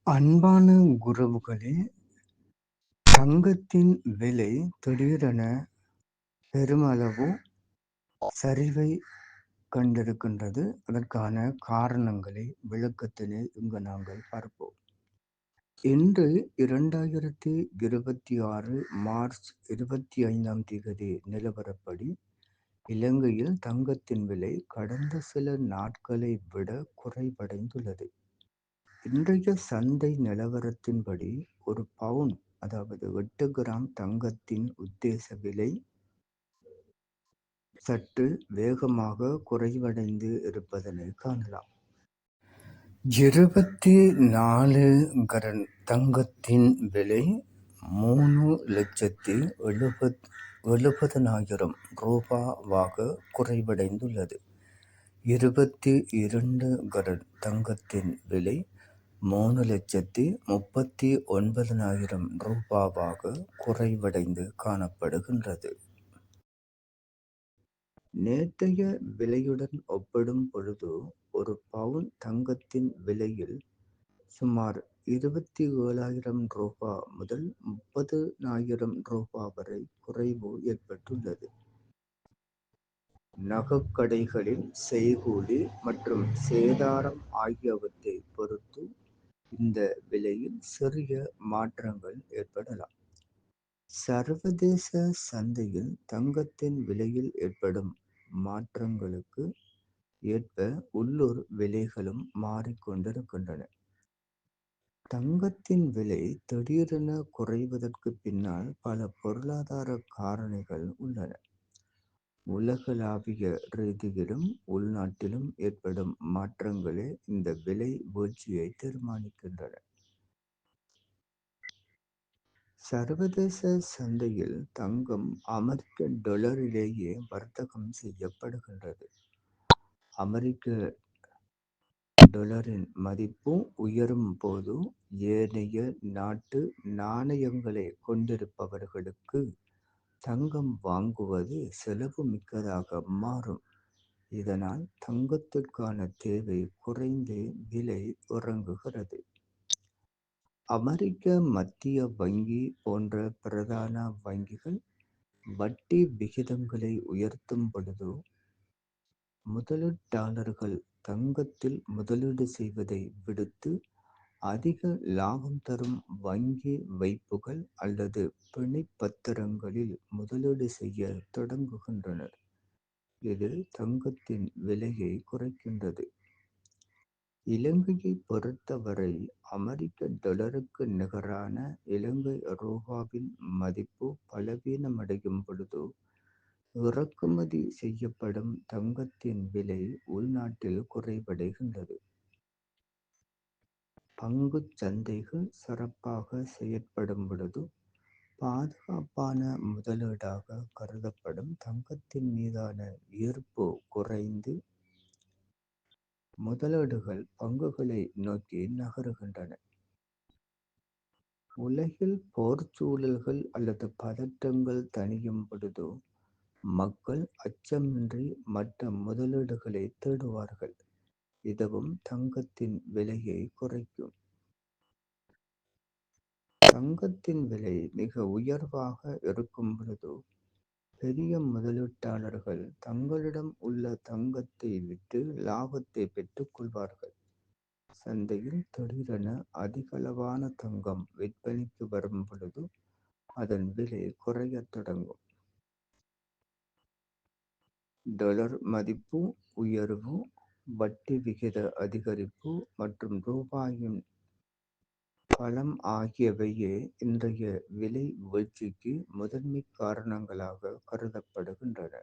அன்பான உறவுகளே, தங்கத்தின் விலை திடீரென பெருமளவு சரிவைக் கண்டிருக்கின்றது. அதற்கான காரணங்களை விளக்கத்தினை இங்கு நாங்கள் பார்ப்போம். இன்று 2026 மார்ச் 25 நிலவரப்படி இலங்கையில் தங்கத்தின் விலை கடந்த சில நாட்களை விட குறைவடைந்துள்ளது. இன்றைய சந்தை நிலவரத்தின்படி ஒரு பவுன் அதாவது 8 கிராம் தங்கத்தின் உத்தேச விலை சற்று வேகமாக குறைவடைந்து இருப்பதனை காணலாம். 24 கரன் தங்கத்தின் விலை 3,70,000 ரூபாவாக குறைவடைந்துள்ளது. 22 கரன் தங்கத்தின் விலை 3,39,000 ரூபாவாக குறைவடைந்து காணப்படுகின்றது. நேற்றைய விலையுடன் ஒப்பிடும் பொழுது ஒரு பவுன் தங்கத்தின் விலையில் சுமார் 27,000 ரூபா முதல் 30,000 ரூபா வரை குறைவு ஏற்பட்டுள்ளது. நகைக்கடைகளில் செய்கூலி மற்றும் சேதாரம் ஆகியவற்றை பொறுத்து இந்த விலையில் சிறிய மாற்றங்கள் ஏற்படலாம். சர்வதேச சந்தையில் தங்கத்தின் விலையில் ஏற்படும் மாற்றங்களுக்கு ஏற்ப உள்ளூர் விலைகளும் மாறிக்கொண்டிருக்கின்றன. தங்கத்தின் விலை திடீரென குறைவதற்கு பின்னால் பல பொருளாதார காரணிகள் உள்ளன. உலகளாவிய ரீதியிலும் உள்நாட்டிலும் ஏற்படும் மாற்றங்களே இந்த விலை வீழ்ச்சியை தீர்மானிக்கின்றன. சர்வதேச சந்தையில் தங்கம் அமெரிக்க டாலரிலேயே வர்த்தகம் செய்யப்படுகின்றது. அமெரிக்க டாலரின் மதிப்பு உயரும் போது ஏனைய நாட்டு நாணயங்களை கொண்டிருப்பவர்களுக்கு தங்கம் வாங்குவது செலவு மிக்கதாக மாறும். இதனால் தங்கத்திற்கான தேவை குறைந்து விலை இறங்குகிறது. அமெரிக்க மத்திய வங்கி போன்ற பிரதான வங்கிகள் வட்டி விகிதங்களை உயர்த்தும் பொழுது முதலீட்டாளர்கள் தங்கத்தில் முதலீடு செய்வதை விடுத்து அதிக லாபம் தரும் வங்கி வைப்புகள் அல்லது பிணைப்பத்திரங்களில் முதலீடு செய்ய தொடங்குகின்றனர். இது தங்கத்தின் விலையை குறைக்கின்றது. இலங்கையை பொறுத்தவரை அமெரிக்க டாலருக்கு நிகரான இலங்கை ரூபாவின் மதிப்பு பலவீனமடையும் பொழுது இறக்குமதி செய்யப்படும் தங்கத்தின் விலை உள்நாட்டில் குறைவடைகின்றது. பங்குச் சந்தைகள் சிறப்பாக செயற்படும் பொழுது பாதுகாப்பான முதலீடாக கருதப்படும் தங்கத்தின் மீதான ஈர்ப்பு குறைந்து முதலீடுகள் பங்குகளை நோக்கி நகருகின்றன. உலகில் போர் சூழல்கள் அல்லது பதற்றங்கள் தணியும் பொழுது மக்கள் அச்சமின்றி மற்ற முதலீடுகளை தேடுவார்கள். இதுவும் தங்கத்தின் விலையை குறைக்கும். தங்கத்தின் விலை மிக உயர்வாக இருக்கும் பொழுது பெரிய முதலீட்டாளர்கள் தங்களிடம் உள்ள தங்கத்தை விற்று லாபத்தை பெற்றுக் கொள்வார்கள். சந்தையில் திடீரென அதிகளவான தங்கம் விற்பனைக்கு வரும் பொழுது அதன் விலை குறையத் தொடங்கும். டாலர் மதிப்பு உயர்வு, வட்டி விகித அதிகரிப்பு மற்றும் ரூபாயின் பலம் ஆகியவையே இன்றைய விலை வீழ்ச்சிக்கு முதன்மை காரணங்களாக கருதப்படுகின்றன.